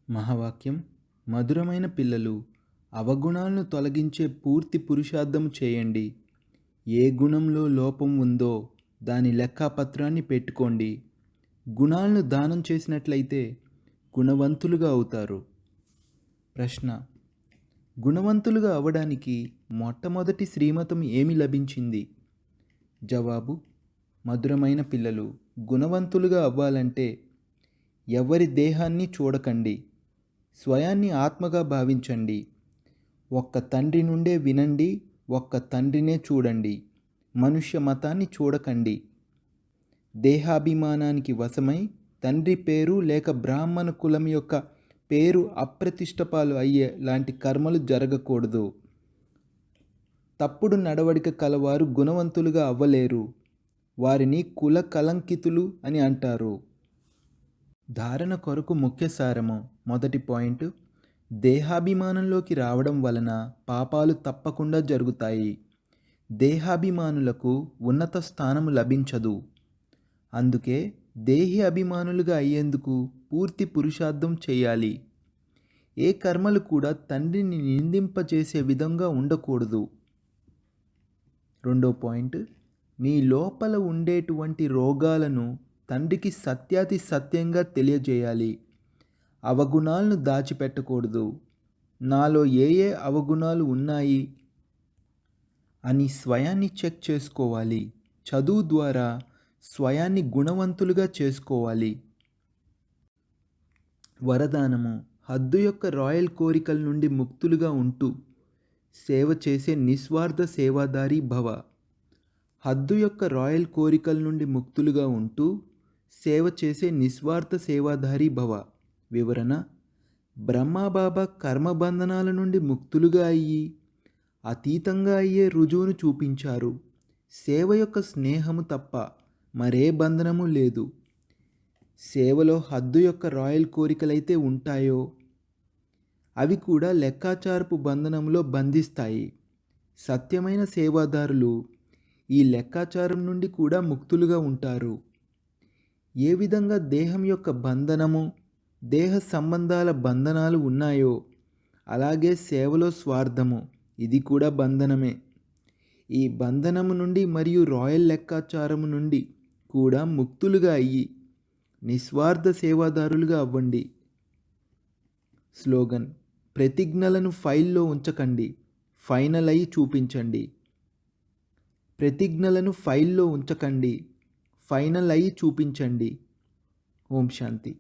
మహావాక్యం. మధురమైన పిల్లలు, అవగుణాలను తొలగించే పూర్తి పురుషార్థము చేయండి. ఏ గుణంలో లోపం ఉందో దాని లెక్కాపత్రాన్ని పెట్టుకోండి. గుణాలను దానం చేసినట్లయితే గుణవంతులుగా అవుతారు. ప్రశ్న: గుణవంతులుగా అవ్వడానికి మొట్టమొదటి శ్రీమతం ఏమి లభించింది? జవాబు: మధురమైన పిల్లలు, గుణవంతులుగా అవ్వాలంటే ఎవరి దేహాన్ని చూడకండి, స్వయాన్ని ఆత్మగా భావించండి. ఒక్క తండ్రి నుండే వినండి, ఒక్క తండ్రినే చూడండి. మనుష్య మతాన్ని చూడకండి. దేహాభిమానానికి వశమై తండ్రి పేరు లేక బ్రాహ్మణ కులం యొక్క పేరు అప్రతిష్టపాలు అయ్యే లాంటి కర్మలు జరగకూడదు. తప్పుడు నడవడిక కలవారు గుణవంతులుగా అవ్వలేరు. వారిని కుల కలంకితులు అని అంటారు. ధారణ కొరకు ముఖ్య సారము. మొదటి పాయింట్: దేహాభిమానంలోకి రావడం వలన పాపాలు తప్పకుండా జరుగుతాయి. దేహాభిమానులకు ఉన్నత స్థానము లభించదు. అందుకే దేహి అభిమానులుగా అయ్యేందుకు పూర్తి పురుషార్థం చేయాలి. ఏ కర్మలు కూడా తండ్రిని నిందింపచేసే విధంగా ఉండకూడదు. రెండో పాయింట్: మీ లోపల ఉండేటువంటి రోగాలను తండ్రికి సత్యాతి సత్యంగా తెలియజేయాలి. అవగుణాలను దాచిపెట్టకూడదు. నాలో ఏ ఏ అవగుణాలు ఉన్నాయి అని స్వయాన్ని చెక్ చేసుకోవాలి. చదువు ద్వారా స్వయాన్ని గుణవంతులుగా చేసుకోవాలి. వరదానము: హద్దు యొక్క రాయల్ కోరికల నుండి ముక్తులుగా ఉంటూ సేవ చేసే నిస్వార్థ సేవాదారి భవ. హద్దు యొక్క రాయల్ కోరికల నుండి ముక్తులుగా ఉంటూ సేవ చేసే నిస్వార్థ సేవాదారి భవ. వివరణ: బ్రహ్మబాబా కర్మబంధనాల నుండి ముక్తులుగా అయ్యి అతీతంగా అయ్యే రుజువును చూపించారు. సేవ యొక్క స్నేహము తప్ప మరే బంధనము లేదు. సేవలో హద్దు యొక్క రాయల్ కోరికలైతే ఉంటాయో అవి కూడా లెక్కాచారపు బంధనంలో బంధిస్తాయి. సత్యమైన సేవాదారులు ఈ లెక్కాచారం నుండి కూడా ముక్తులుగా ఉంటారు. ఏ విధంగా దేహం యొక్క బంధనము, దేహ సంబంధాల బంధనాలు ఉన్నాయో అలాగే సేవలో స్వార్థము, ఇది కూడా బంధనమే. ఈ బంధనము నుండి మరియు రాయల్ లెక్కాచారము నుండి కూడా ముక్తులుగా అయ్యి నిస్వార్థ సేవాదారులుగా అవ్వండి. స్లోగన్: ప్రతిజ్ఞలను ఫైల్లో ఉంచకండి, ఫైనల్ అయి చూపించండి. ప్రతిజ్ఞలను ఫైల్లో ఉంచకండి, ఫైనల్ అయి చూపించండి. ఓం శాంతి.